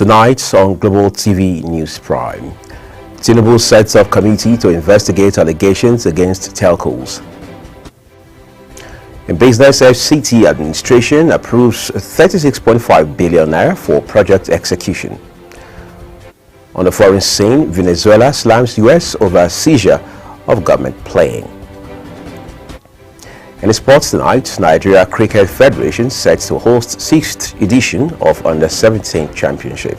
Tonight on Global TV News Prime, Tinubu sets up committee to investigate allegations against telcos. In business, FCT administration approves 36.5 billion naira for project execution. On the foreign scene, Venezuela slams US over seizure of government plane. In sports tonight, Nigeria Cricket Federation sets to host 6th edition of Under-17 Championship.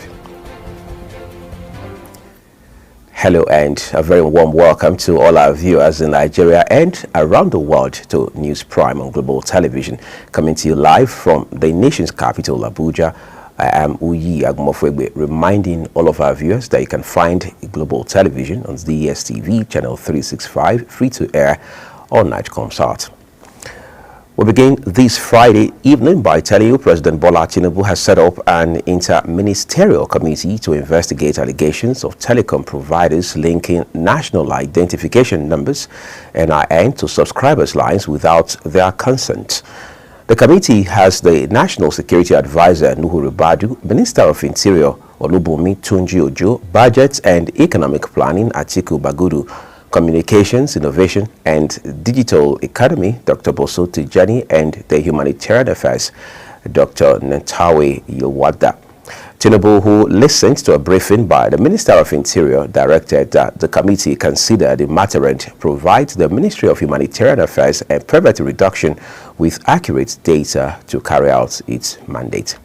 Hello and a very warm welcome to all our viewers in Nigeria and around the world to News Prime on Global Television, coming to you live from the nation's capital, Abuja. I am Uyi Agumofwegbe, reminding all of our viewers that you can find Global Television on DSTV channel 365, free to air on Nightcomsat. We begin this Friday evening by telling you President Bola Tinubu has set up an inter-ministerial committee to investigate allegations of telecom providers linking national identification numbers (NIN) to subscribers' lines without their consent. The committee has the National Security Advisor Nuhu Ribadu, Minister of Interior Olubunmi Tunji Ojo, Budget and Economic Planning Atiku Bagudu, Communications, Innovation and Digital Economy, Dr. Boso Tijani, and the Humanitarian Affairs, Dr. Nentawe Yowada. Tinubu, who listened to a briefing by the Minister of Interior, directed that the committee consider the matter and provide the Ministry of Humanitarian Affairs and Poverty Reduction with accurate data to carry out its mandate.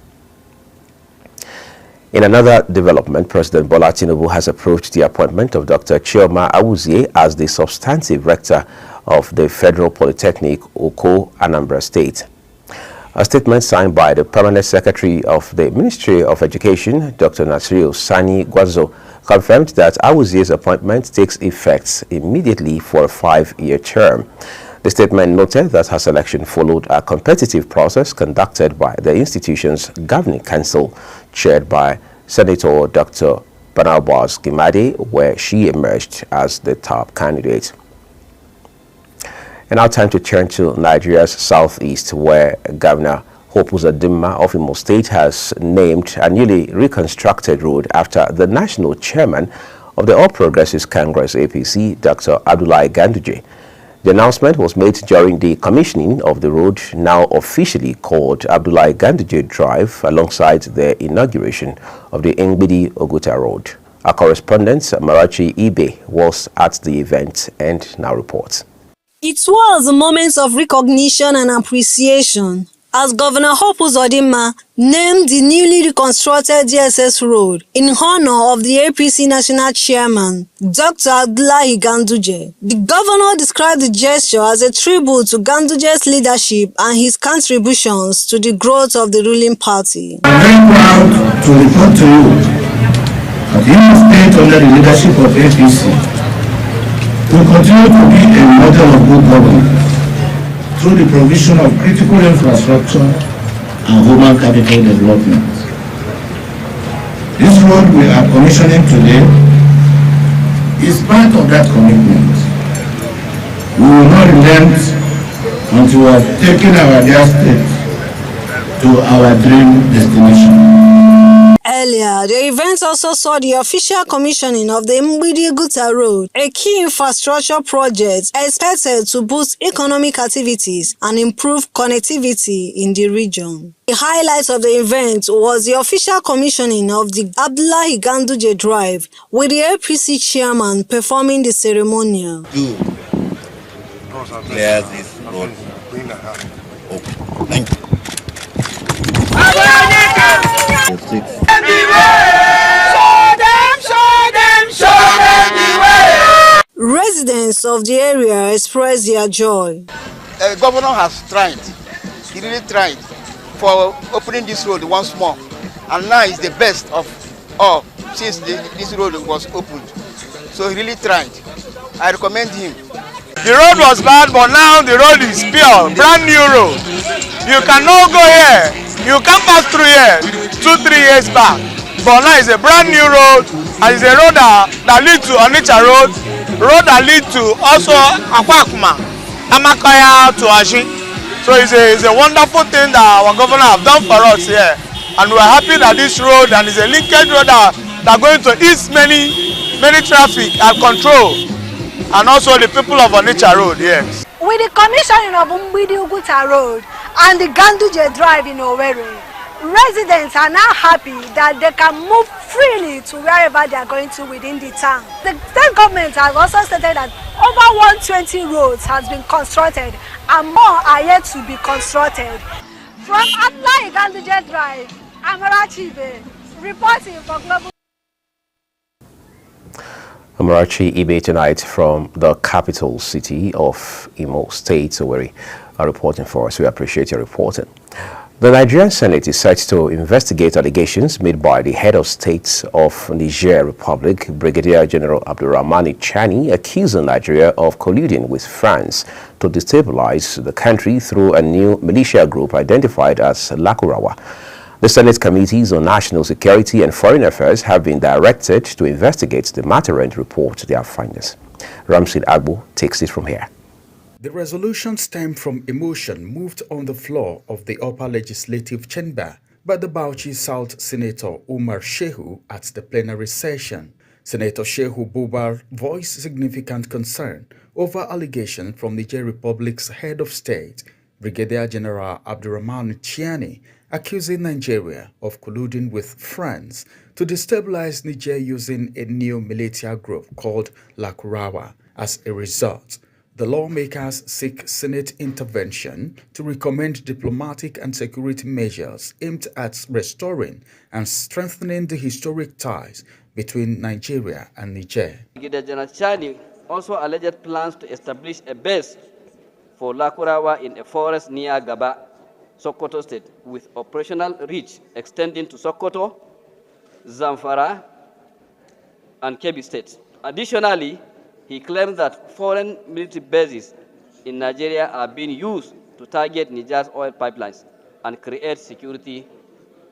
In another development, President Bola Tinubu has approved the appointment of Dr. Chioma Awuzie as the substantive rector of the Federal Polytechnic, Oko, Anambra State. A statement signed by the Permanent Secretary of the Ministry of Education, Dr. Nasir Sani Gwazo, confirmed that Awuzie's appointment takes effect immediately for a 5-year term. The statement noted that her selection followed a competitive process conducted by the institution's governing council, chaired by Senator Dr. Barnabas Gimade, where she emerged as the top candidate. And now time to turn to Nigeria's southeast, where Governor Hope Uzodinma of Imo State has named a newly reconstructed road after the national chairman of the All Progressives Congress APC, Dr. Abdullahi Ganduje. The announcement was made during the commissioning of the road, now officially called Abdullahi Ganduje Drive, alongside the inauguration of the Ngbidi Oguta Road. Our correspondent, Marachi Ibe, was at the event and now reports. It was a moment of recognition and appreciation as Governor Hope Uzodinma named the newly reconstructed DSS road in honor of the APC National Chairman, Dr. Abdullahi Ganduje. The governor described the gesture as a tribute to Ganduje's leadership and his contributions to the growth of the ruling party. I'm very proud to report to you that Imo State, under the leadership of APC, will continue to be a model of good governance through the provision of critical infrastructure and human capital development. This road we are commissioning today is part of that commitment. We will not relent until we have taken our dear state to our dream destination. Earlier, the event also saw the official commissioning of the Ngbidi Oguta Road, a key infrastructure project expected to boost economic activities and improve connectivity in the region. The highlight of the event was the official commissioning of the Abdullahi Ganduje Drive, with the APC chairman performing the ceremonial. Clear this road. Thank you. Residents of the area expressed their joy. The governor has tried, he really tried for opening this road once more, and now it's the best of all since this road was opened. So he really tried. I recommend him. The road was bad, but now the road is pure, brand new road. You cannot go here, you can't pass through here 2-3 years back. But now it's a brand new road, and it's a road that leads to Onitsha Road, road that leads to also Akwakuma, Amakaya to Ashi. So it's a wonderful thing that our governor have done for us here. And we are happy that this road, and it's a linkage road that are going to ease many traffic and control, and also the people of Onitsha Road, yes. With the commissioning of Mbidi Uguta Road and the Ganduje Drive in Owerri, residents are now happy that they can move freely to wherever they are going to within the town. The state government has also stated that over 120 roads has been constructed and more are yet to be constructed. From Atlai Ganduje Drive, Amarachi Ibe, reporting for Global. Amarachi Ibe tonight from the capital city of Imo State, Owerri, are reporting for us. We appreciate your reporting. The Nigerian Senate is set to investigate allegations made by the head of state of Niger Republic, Brigadier General Abdurrahman Chani, accusing Nigeria of colluding with France to destabilize the country through a new militia group identified as Lakurawa. The Senate Committees on National Security and Foreign Affairs have been directed to investigate the matter and report their findings. Ramsid Agbo takes it from here. The resolution stemmed from emotion moved on the floor of the upper legislative chamber by the Bauchi South Senator Umar Shehu at the plenary session. Senator Shehu Bubar voiced significant concern over allegations from Niger Republic's head of state, Brigadier General Abdurrahman Chiani, accusing Nigeria of colluding with France to destabilize Niger using a new militia group called Lakurawa. As a result, the lawmakers seek Senate intervention to recommend diplomatic and security measures aimed at restoring and strengthening the historic ties between Nigeria and Niger. Brigadier General Chani also alleged plans to establish a base for Lakurawa in a forest near Gaba, Sokoto State, with operational reach extending to Sokoto, Zamfara, and Kebbi State. Additionally, he claimed that foreign military bases in Nigeria are being used to target Niger's oil pipelines and create security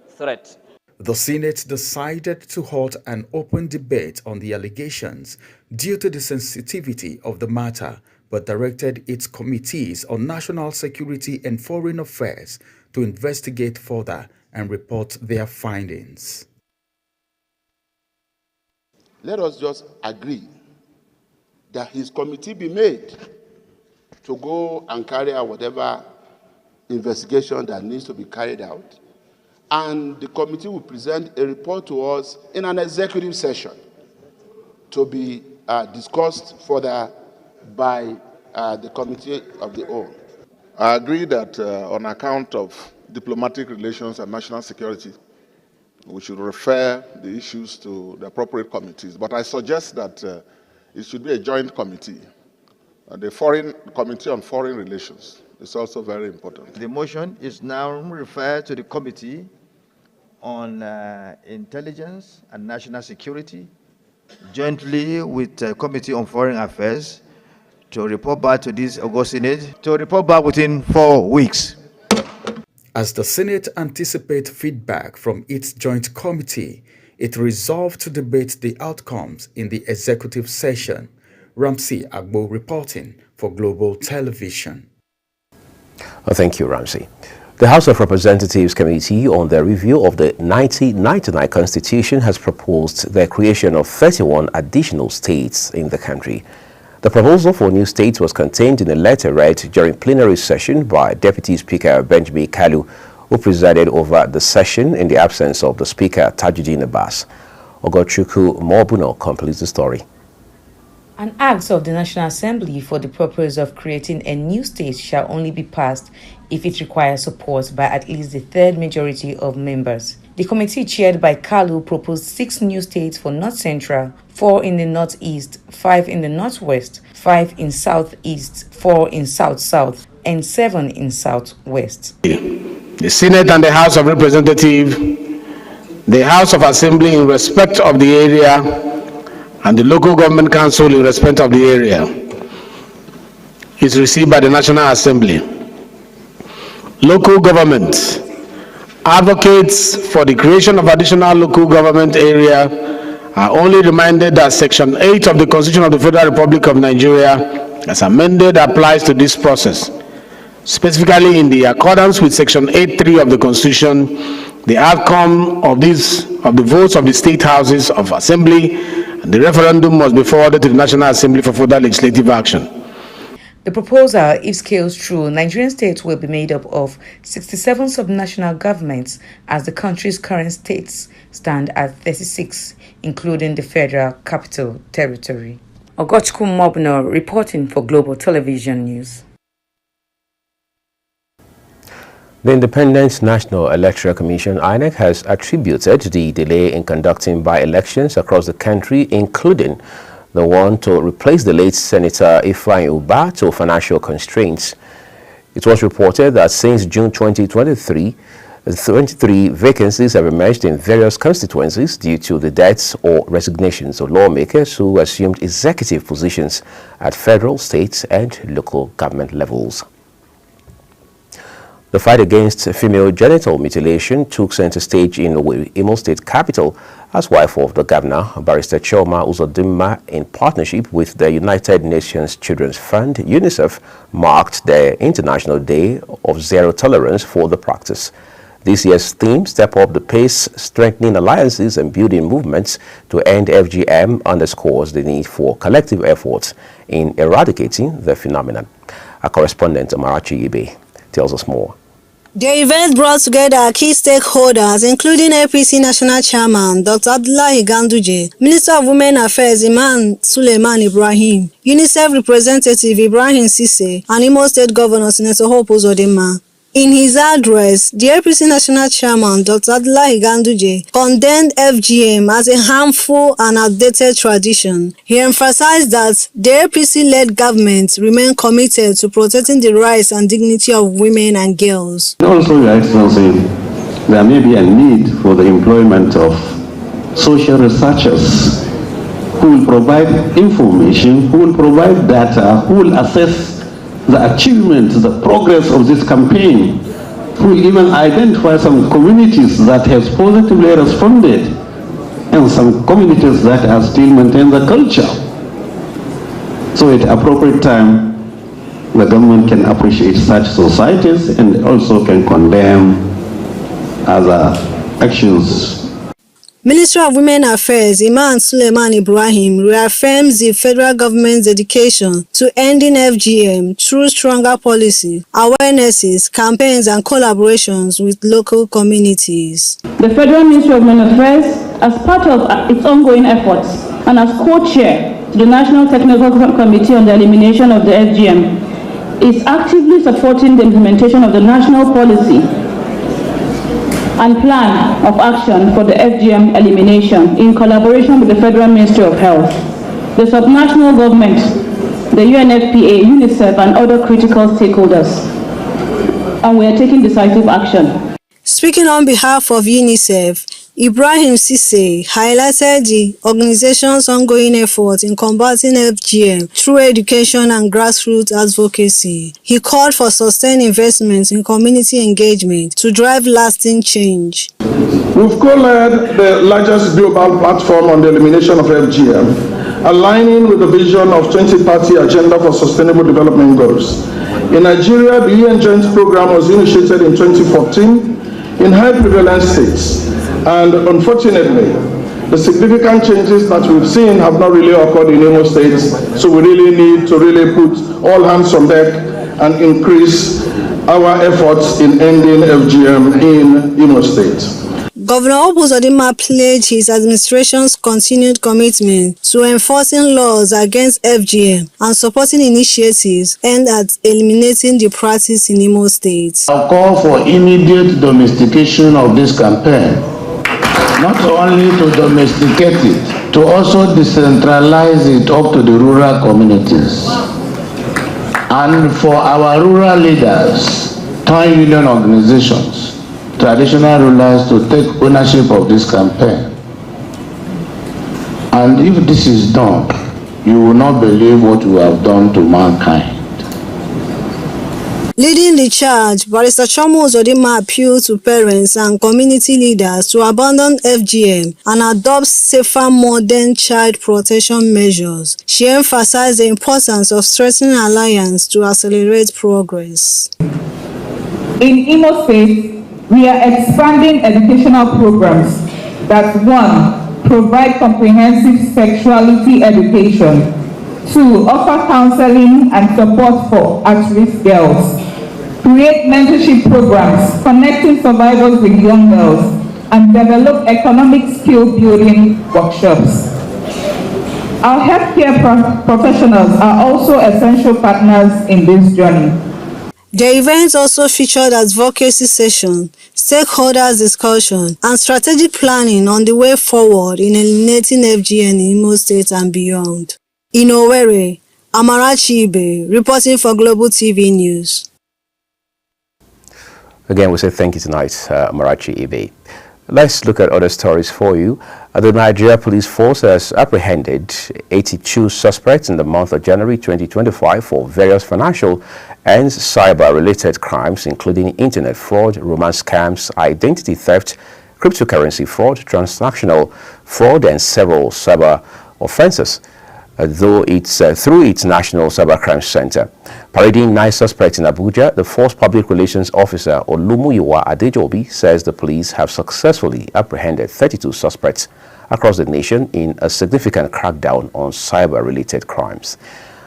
threat. The Senate decided to halt an open debate on the allegations due to the sensitivity of the matter, but directed its committees on national security and foreign affairs to investigate further and report their findings. Let us just agree that his committee be made to go and carry out whatever investigation that needs to be carried out. And the committee will present a report to us in an executive session to be discussed further by the committee of the whole. I agree that on account of diplomatic relations and national security, we should refer the issues to the appropriate committees. But I suggest that it should be a joint committee. The Committee on Foreign Relations is also very important. The motion is now referred to the Committee on Intelligence and National Security, jointly with the Committee on Foreign Affairs, to report back to this August Senate, to report back within 4 weeks. As the Senate anticipates feedback from its joint committee, it resolved to debate the outcomes in the executive session. Ramsey Agbo reporting for Global Television. Well, thank you, Ramsey. The House of Representatives Committee on the Review of the 1999 Constitution has proposed the creation of 31 additional states in the country. The proposal for new states was contained in a letter read during plenary session by Deputy Speaker Benjamin Kalu, who presided over the session in the absence of the Speaker Tajuddin Abbas. Ogochukwu Mobuno completes the story. An act of the National Assembly for the purpose of creating a new state shall only be passed if it requires support by at least the third majority of members. The committee chaired by Kalu proposed 6 new states for North Central, 4 in the Northeast, 5 in the Northwest, 5 in Southeast, 4 in South-South, and 7 in Southwest. The Senate and the House of Representatives, the House of Assembly in respect of the area, and the Local Government Council in respect of the area is received by the National Assembly. Local government advocates for the creation of additional local government area are only reminded that Section 8 of the Constitution of the Federal Republic of Nigeria, as amended, applies to this process. Specifically, in the accordance with Section 8.3 of the Constitution, the outcome of the votes of the state houses of assembly, and the referendum must be forwarded to the National Assembly for further legislative action. The proposal, if scaled through, Nigerian states will be made up of 67 subnational governments, as the country's current states stand at 36, including the Federal Capital Territory. Ogochukwu Mobno reporting for Global Television News. The Independent National Electoral Commission, INEC, has attributed the delay in conducting by-elections across the country, including the one to replace the late Senator Ifeanyi Ubah, to financial constraints. It was reported that since June 2023, 23 vacancies have emerged in various constituencies due to the deaths or resignations of lawmakers who assumed executive positions at federal, state, and local government levels. The fight against female genital mutilation took center stage in Imo State capital as wife of the governor, Barrister Chioma Uzodimma, in partnership with the United Nations Children's Fund, UNICEF, marked their International Day of Zero Tolerance for the practice. This year's theme, Step Up the Pace, Strengthening Alliances and Building Movements to End FGM, underscores the need for collective efforts in eradicating the phenomenon. Our correspondent, Amarachi Ibe, tells us more. The event brought together key stakeholders, including APC National Chairman Dr. Abdullahi Ganduje, Minister of Women Affairs Iman Suleiman Ibrahim, UNICEF representative Ibrahim Sise, and Imo State Governor Senator Hope Uzodimma. In his address, the APC National Chairman Dr. Abdullahi Ganduje condemned FGM as a harmful and outdated tradition. He emphasized that the APC-led government remain committed to protecting the rights and dignity of women and girls. Also, Your Excellency, there may be a need for the employment of social researchers who will provide information, who will provide data, who will assess the achievements, the progress of this campaign, who will even identify some communities that have positively responded and some communities that are still maintaining the culture. So at appropriate time, the government can appreciate such societies and also can condemn other actions. Minister of Women Affairs Iman Suleiman Ibrahim reaffirms the federal government's dedication to ending FGM through stronger policy, awarenesses, campaigns and collaborations with local communities. The Federal Ministry of Women Affairs, as part of its ongoing efforts and as co-chair to the National Technical Committee on the Elimination of the FGM, is actively supporting the implementation of the national policy and plan of action for the FGM elimination in collaboration with the Federal Ministry of Health, the subnational government, the UNFPA, UNICEF, and other critical stakeholders. And we are taking decisive action. Speaking on behalf of UNICEF, Ibrahim Sise highlighted the organization's ongoing efforts in combating FGM through education and grassroots advocacy. He called for sustained investments in community engagement to drive lasting change. We've co-led the largest global platform on the elimination of FGM, aligning with the vision of 2030 Agenda for Sustainable Development Goals. In Nigeria, the UN Joint Program was initiated in 2014 in high prevalence states. And unfortunately, the significant changes that we've seen have not really occurred in Imo State, so we really need to really put all hands on deck and increase our efforts in ending FGM in Imo State. Governor Hope Uzodimma pledged his administration's continued commitment to enforcing laws against FGM and supporting initiatives aimed at eliminating the practice in Imo State. I call for immediate domestication of this campaign. Not only to domesticate it, to also decentralize it up to the rural communities. And for our rural leaders, town union organizations, traditional rulers to take ownership of this campaign. And if this is done, you will not believe what we have done to mankind. Leading the charge, Barrister Chioma Uzodimma appealed to parents and community leaders to abandon FGM and adopt safer modern child protection measures. She emphasized the importance of strengthening alliance to accelerate progress. In Imo State, We are expanding educational programs that 1. Provide comprehensive sexuality education, 2. Offer counseling and support for at-risk girls, create mentorship programs connecting survivors with young girls, and develop economic skill building workshops. Our healthcare professionals are also essential partners in this journey. The event also featured advocacy session, stakeholders discussion, and strategic planning on the way forward in eliminating FGM in Imo State and beyond. In Owerri, Amarachi Ibe, reporting for Global TV News. Again, we say thank you tonight, Amarachi Ibe. Let's look at other stories for you. The Nigeria Police Force has apprehended 82 suspects in the month of January 2025 for various financial and cyber-related crimes, including internet fraud, romance scams, identity theft, cryptocurrency fraud, transactional fraud, and several cyber offenses. Through its National Cybercrime Center. Parading 9 suspects in Abuja, the Force Public Relations Officer Olumuyiwa Adejobi says the police have successfully apprehended 32 suspects across the nation in a significant crackdown on cyber-related crimes.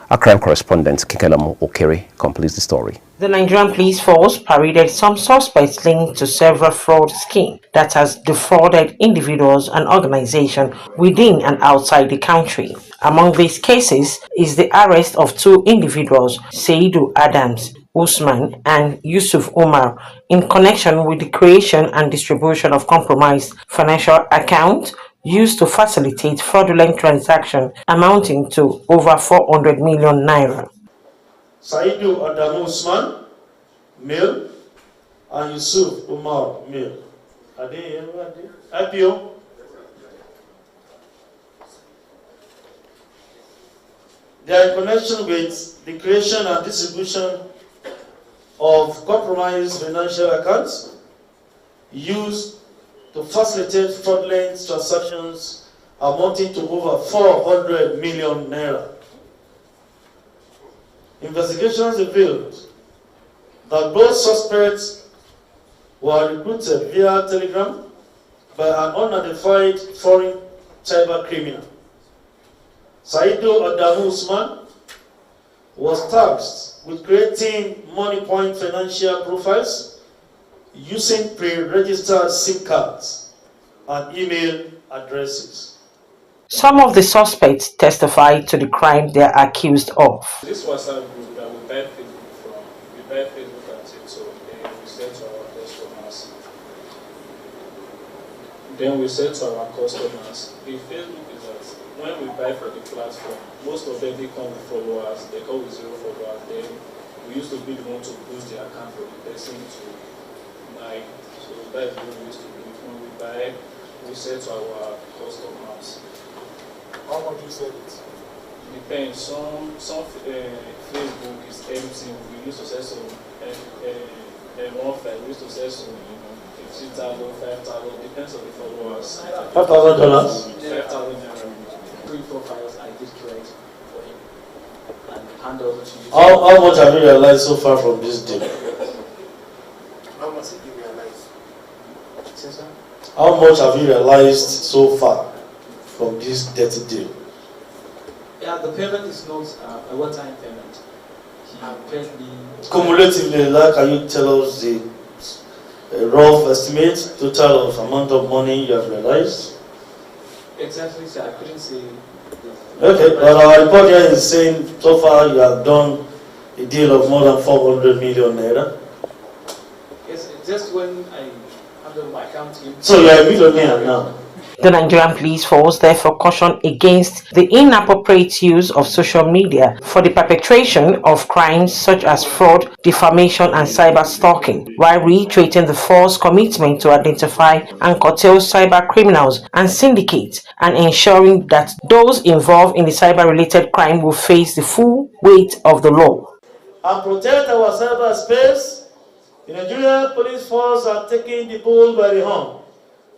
Our crime correspondent Kikelamo Okere completes the story. The Nigerian Police Force paraded some suspects linked to several fraud schemes that has defrauded individuals and organizations within and outside the country. Among these cases is the arrest of 2 individuals, Seidu Adams Usman and Yusuf Umar, in connection with the creation and distribution of compromised financial accounts used to facilitate fraudulent transactions amounting to over 400 million naira. Saidu Adamu Usman, male, and Yusuf Umar, male. Are they here? IPO? They are in connection with the creation and distribution of compromised financial accounts used to facilitate fraudulent transactions amounting to over 400 million naira. Investigations revealed that both suspects were recruited via telegram by an unidentified foreign cyber criminal. Saidu Adamu Usman was tasked with creating money point financial profiles using pre-registered SIM cards and email addresses. Some of the suspects testified to the crime they are accused of. This WhatsApp group that we buy Facebook from, we buy Facebook and TikTok, then we sell to our customers. The Facebook is that when we buy from the platform, most of them they come with followers, they come with 0 followers. Then we used to be the one to boost the account for the person to buy. So that's what we used to do. When we buy, we sell to our customers. How much you sell it? Depends. Some Facebook is empty. We used to sell some 1.5. We used to sell some 50,000, 5,000. Depends on the followers. $5,000. 5,000. 3-4 files I did create for him and hand over to you. How much have you realized so far from this deal? How much have you realized? How much have you realized so far from this dirty deal? Yeah, the payment is not a one-time payment. He paid me. Cumulatively, can you tell us the rough estimate, total of amount of money you have realized? Exactly, so I couldn't say. Okay, but our report here is saying so far you have done a deal of more than 400 million naira. Yes, just when I handled my account. So you are a millionaire now. The Nigerian Police Force therefore cautioned against the inappropriate use of social media for the perpetration of crimes such as fraud, defamation, and cyber stalking, while reiterating the force's commitment to identify and curtail cyber criminals and syndicates, and ensuring that those involved in the cyber-related crime will face the full weight of the law. And protect our cyberspace, the Nigerian Police Force are taking the bull by the horn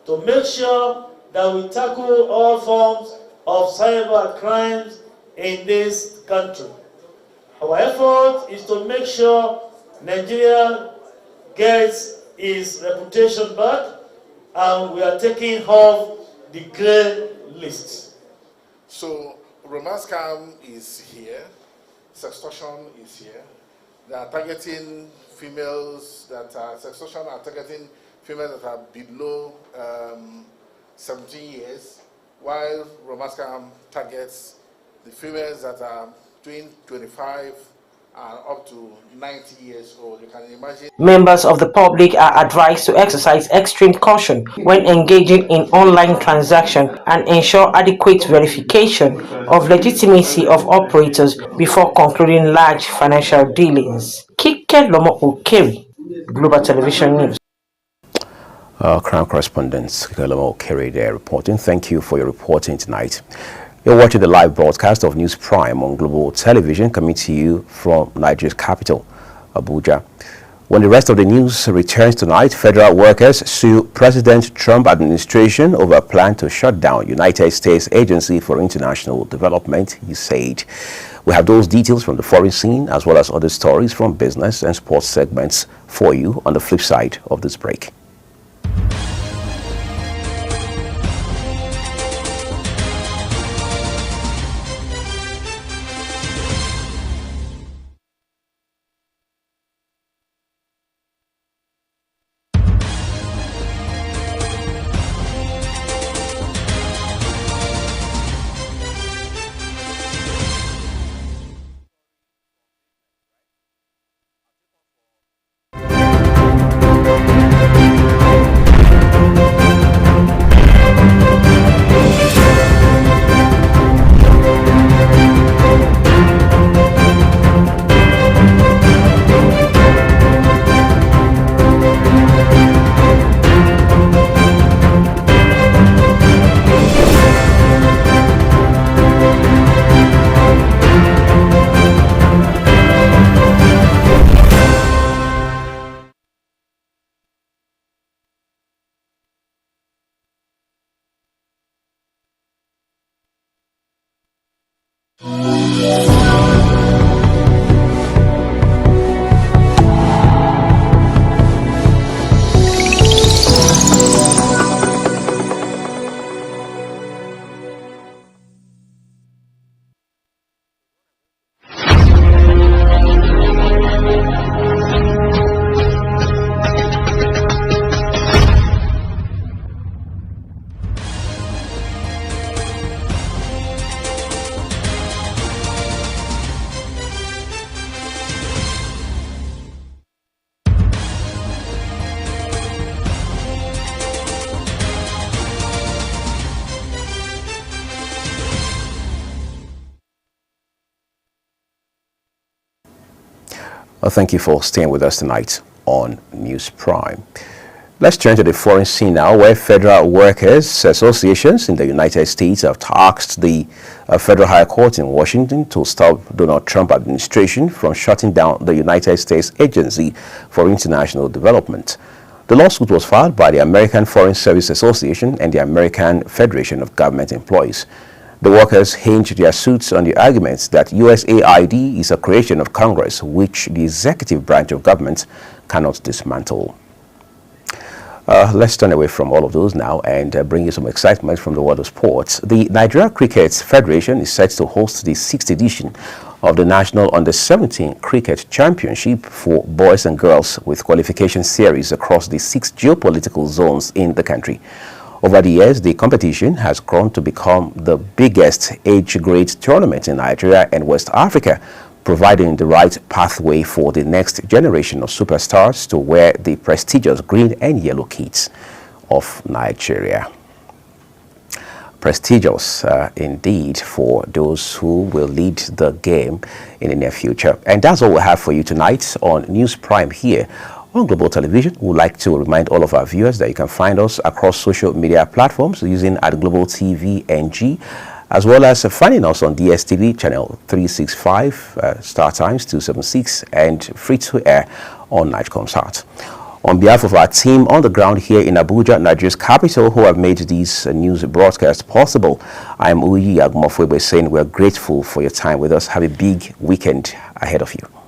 to make sure that we tackle all forms of cyber crimes in this country. Our effort is to make sure Nigeria gets is reputation bad, and we are taking off the grey list. So romance scam is here, sextortion is here. They are targeting females that are, sextortion are targeting females that are below 17 years, while romance scam targets the females that are between 25 and up to 90 years old. You can imagine. Members of the public are advised to exercise extreme caution when engaging in online transactions and ensure adequate verification of legitimacy of operators before concluding large financial dealings. Kike Lomo Okeri, Global Television News. Crown correspondent Lomo Okeri there reporting. Thank you for your reporting tonight. You're watching the live broadcast of News Prime on Global Television, coming to you from Nigeria's capital, Abuja. When the rest of the news returns tonight, federal workers sue President Trump administration over a plan to shut down United States Agency for International Development, he said. We have those details from the foreign scene as well as other stories from business and sports segments for you on the flip side of this break. Well, thank you for staying with us tonight on News Prime. Let's turn to the foreign scene now, where federal workers associations in the United States have tasked the Federal High Court in Washington to stop Donald Trump administration from shutting down the United States Agency for International Development. The lawsuit was filed by the American Foreign Service Association and the American Federation of Government Employees. The workers hinged their suits on the argument that USAID is a creation of Congress which the executive branch of government cannot dismantle. Let's turn away from all of those now and bring you some excitement from the world of sports. The Nigeria Cricket Federation is set to host the 6th edition of the National Under-17 Cricket Championship for boys and girls with qualification series across the 6 geopolitical zones in the country. Over the years, the competition has grown to become the biggest age-grade tournament in Nigeria and West Africa, providing the right pathway for the next generation of superstars to wear the prestigious green and yellow kits of Nigeria. Prestigious indeed for those who will lead the game in the near future. And that's all we have for you tonight on News Prime here on Global Television. We'd like to remind all of our viewers that you can find us across social media platforms using @GlobalTV-NG, as well as finding us on DSTV channel 365, Star Times 276, and free to air on Nigecomsat. On behalf of our team on the ground here in Abuja, Nigeria's capital, who have made these news broadcasts possible, I am Uyi Agmofwebe saying we're grateful for your time with us. Have a big weekend ahead of you.